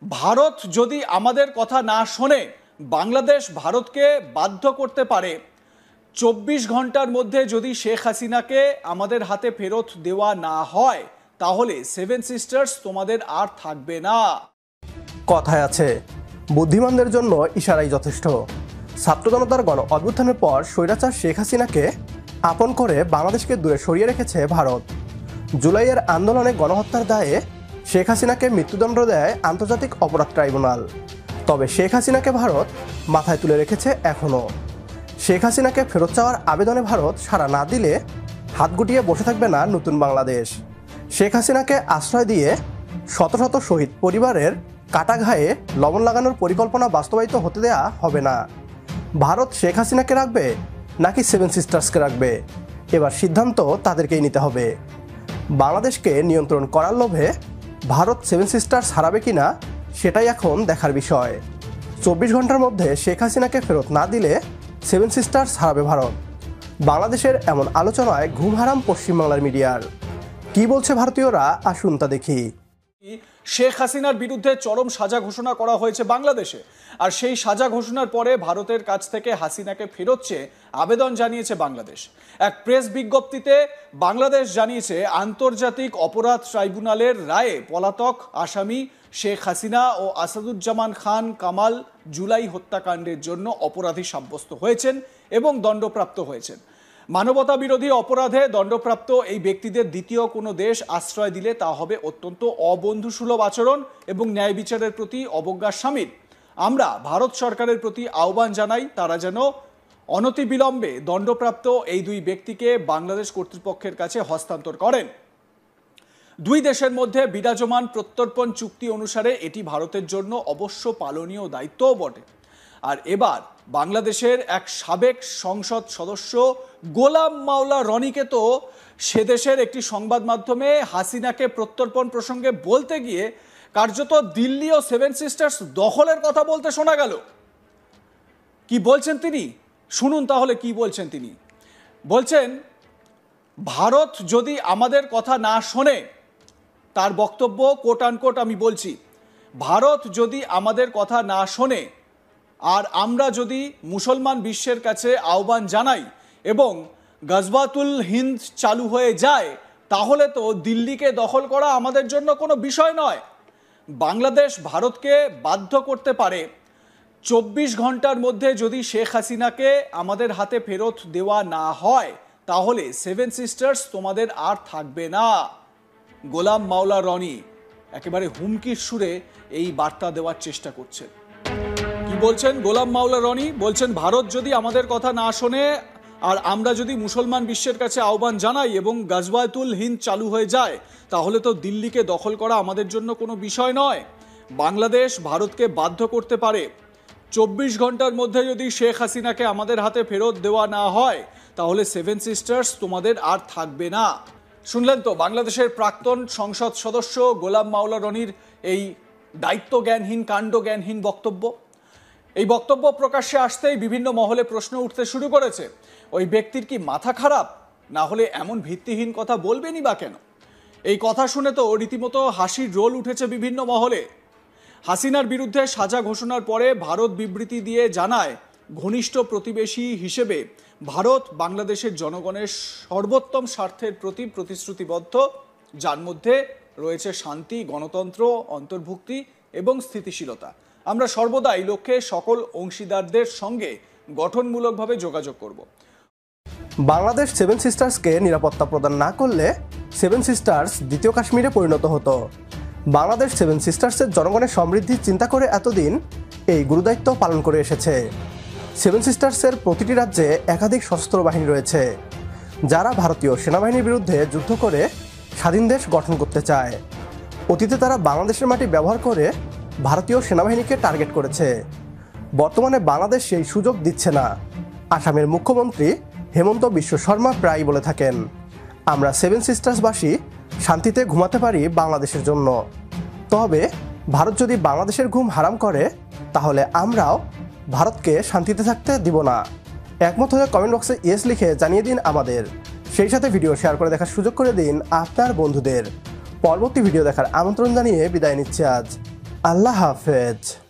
ভারত যদি আমাদের কথা না শোনে, বাংলাদেশ ভারতকে বাধ্য করতে পারে ২৪ ঘন্টার মধ্যে যদি শেখ হাসিনাকে আমাদের হাতে ফেরত দেওয়া না হয়, তাহলে সেভেন সিস্টার্স তোমাদের আর থাকবে না। কথায় আছে, বুদ্ধিমানদের জন্য ইশারাই যথেষ্ট। ছাত্র জনতার গণ অভ্যুত্থানের পর স্বৈরাচার শেখ হাসিনাকে আপন করে বাংলাদেশকে দূরে সরিয়ে রেখেছে ভারত। জুলাইয়ের আন্দোলনে গণহত্যার দায়ে শেখ হাসিনাকে মৃত্যুদণ্ড দেয় আন্তর্জাতিক অপরাধ ট্রাইব্যুনাল। তবে শেখ হাসিনাকে ভারত মাথায় তুলে রেখেছে এখনও। শেখ হাসিনাকে ফেরত চাওয়ার আবেদনে ভারত সাড়া না দিলে হাত গুটিয়ে বসে থাকবে না নতুন বাংলাদেশ। শেখ হাসিনাকে আশ্রয় দিয়ে শত শত শহীদ পরিবারের কাটা ঘায়ে লবণ লাগানোর পরিকল্পনা বাস্তবায়িত হতে দেয়া হবে না। ভারত শেখ হাসিনাকে রাখবে নাকি সেভেন সিস্টার্সকে রাখবে, এবার সিদ্ধান্ত তাদেরকেই নিতে হবে। বাংলাদেশকে নিয়ন্ত্রণ করার লোভে ভারত সেভেন সিস্টার্স হারাবে কিনা সেটাই এখন দেখার বিষয়। ২৪ ঘন্টার মধ্যে শেখ হাসিনাকে ফেরত না দিলে সেভেন সিস্টার্স হারাবে ভারত। বাংলাদেশের এমন আলোচনায় ঘুম হারাম পশ্চিমবাংলার মিডিয়ার। কি বলছে ভারতীয়রা, আসুন তা দেখি। শেখ হাসিনার বিরুদ্ধে চরম সাজা ঘোষণা করা হয়েছে বাংলাদেশে, আর সেই সাজা ঘোষণার পরে ভারতের কাছ থেকে হাসিনাকে ফেরত চেয়ে আবেদন জানিয়েছে বাংলাদেশ। এক প্রেস বিজ্ঞপ্তিতে বাংলাদেশ জানিয়েছে, আন্তর্জাতিক অপরাধ ট্রাইব্যুনালের রায়ে পলাতক আসামি শেখ হাসিনা ও আসাদুজ্জামান খান কামাল জুলাই হত্যাকাণ্ডের জন্য অপরাধী সাব্যস্ত হয়েছেন এবং দণ্ডপ্রাপ্ত হয়েছেন। মানবতা বিরোধী অপরাধে দণ্ডপ্রাপ্ত এই ব্যক্তিদের দ্বিতীয় কোনো দেশ আশ্রয় দিলে তা হবে অত্যন্ত অবন্ধুসুলভ আচরণ এবং ন্যায় বিচারের প্রতি অবজ্ঞার শামিল। আমরা ভারত সরকারের প্রতি আহ্বান জানাই, তারা যেন অনতিবিলম্বে দণ্ডপ্রাপ্ত এই দুই ব্যক্তিকে বাংলাদেশ কর্তৃপক্ষের কাছে হস্তান্তর করেন। দুই দেশের মধ্যে বিরাজমান প্রত্যর্পণ চুক্তি অনুসারে এটি ভারতের জন্য অবশ্য পালনীয় দায়িত্বও বটে। আর এবার বাংলাদেশের এক সাবেক সংসদ সদস্য গোলাম মাওলা রনিকে তো সে দেশের একটি সংবাদ মাধ্যমে হাসিনাকে প্রত্যর্পণ প্রসঙ্গে বলতে গিয়ে কার্যত দিল্লি ও সেভেন সিস্টার্স দখলের কথা বলতে শোনা গেল। কি বলছেন তিনি, শুনুন তাহলে কি বলছেন তিনি। বলছেন, ভারত যদি আমাদের কথা না শোনে, তার বক্তব্য কোট আনকোট আমি বলছি, ভারত যদি আমাদের কথা না শোনে আর আমরা যদি মুসলমান বিশ্বের কাছে আহ্বান জানাই এবং গজওয়াতুল হিন্দ চালু হয়ে যায়, তাহলে তো দিল্লিকে দখল করা আমাদের জন্য কোনো বিষয় নয়। বাংলাদেশ ভারতকে বাধ্য করতে পারে ২৪ ঘন্টার মধ্যে যদি শেখ হাসিনাকে আমাদের হাতে ফেরত দেওয়া না হয়, তাহলে সেভেন সিস্টার্স তোমাদের আর থাকবে না। গোলাম মাওলা রনি একেবারে হুমকির সুরে এই বার্তা দেওয়ার চেষ্টা করছেন। কি বলছেন গোলাম মাওলা রনি? বলছেন, ভারত যদি আমাদের কথা না শোনে আর আমরা যদি মুসলমান বিশ্বের কাছে আহ্বান জানাই এবং গজওয়াতুল হিন্দ চালু হয়ে যায়, তাহলে তো দিল্লিকে দখল করা আমাদের জন্য কোনো বিষয় নয়। বাংলাদেশ ভারতকে বাধ্য করতে পারে ২৪ ঘন্টার মধ্যে যদি শেখ হাসিনাকে আমাদের হাতে ফেরত দেওয়া না হয়, তাহলে সেভেন সিস্টার্স তোমাদের আর থাকবে না। শুনলেন তো বাংলাদেশের প্রাক্তন সংসদ সদস্য গোলাম মাওলা রনির এই দায়িত্বজ্ঞানহীন, কাণ্ডজ্ঞানহীন বক্তব্য। এই বক্তব্য প্রকাশ্যে আসতেই বিভিন্ন মহলে প্রশ্ন উঠতে শুরু করেছে, ওই ব্যক্তির কি মাথা খারাপ? না হলে এমন ভিত্তিহীন কথা বলবেনই বা কেন? এই কথা শুনে তো রীতিমতো হাসির রোল উঠেছে বিভিন্ন মহলে। হাসিনার বিরুদ্ধে সাজা ঘোষণার পরে ভারত বিবৃতি দিয়ে জানায়, ঘনিষ্ঠ প্রতিবেশী হিসেবে ভারত বাংলাদেশের জনগণের সর্বোত্তম স্বার্থের প্রতি প্রতিশ্রুতিবদ্ধ, যার মধ্যে রয়েছে শান্তি, গণতন্ত্র, অন্তর্ভুক্তি এবং স্থিতিশীলতা। আমরা সর্বদা এই লক্ষ্যে সকল অংশীদারদের সঙ্গে গঠনমূলকভাবে যোগাযোগ করব। বাংলাদেশ সেভেন সিস্টার্সকে নিরাপত্তা প্রদান না করলে সেভেন সিস্টার্স দ্বিতীয় কাশ্মীরে পরিণত হতো। বাংলাদেশ সেভেন সিস্টার্সের জনগণের সমৃদ্ধি চিন্তা করে এতদিন এই গুরুদায়িত্ব পালন করে এসেছে। সেভেন সিস্টার্সের প্রতিটি রাজ্যে একাধিক সশস্ত্র বাহিনী রয়েছে, যারা ভারতীয় সেনাবাহিনীর বিরুদ্ধে যুদ্ধ করে স্বাধীন দেশ গঠন করতে চায়। অতীতে তারা বাংলাদেশের মাটি ব্যবহার করে ভারতীয় সেনাবাহিনীকে টার্গেট করেছে। বর্তমানে বাংলাদেশ সেই সুযোগ দিচ্ছে না। আসামের মুখ্যমন্ত্রী হেমন্ত বিশ্ব শর্মা প্রায়ই বলে থাকেন, আমরা সেভেন সিস্টার্সবাসী শান্তিতে ঘুমাতে পারি বাংলাদেশের জন্য। তবে ভারত যদি বাংলাদেশের ঘুম হারাম করে, তাহলে আমরাও ভারতকে শান্তিতে থাকতে দিব না। একমত হয়ে কমেন্ট বক্সে ইয়েস লিখে জানিয়ে দিন আমাদের। সেই সাথে ভিডিও শেয়ার করে দেখার সুযোগ করে দিন আপনার বন্ধুদের। পরবর্তী ভিডিও দেখার আমন্ত্রণ জানিয়ে বিদায় নিচ্ছি আজ। আল্লাহ হাফেজ।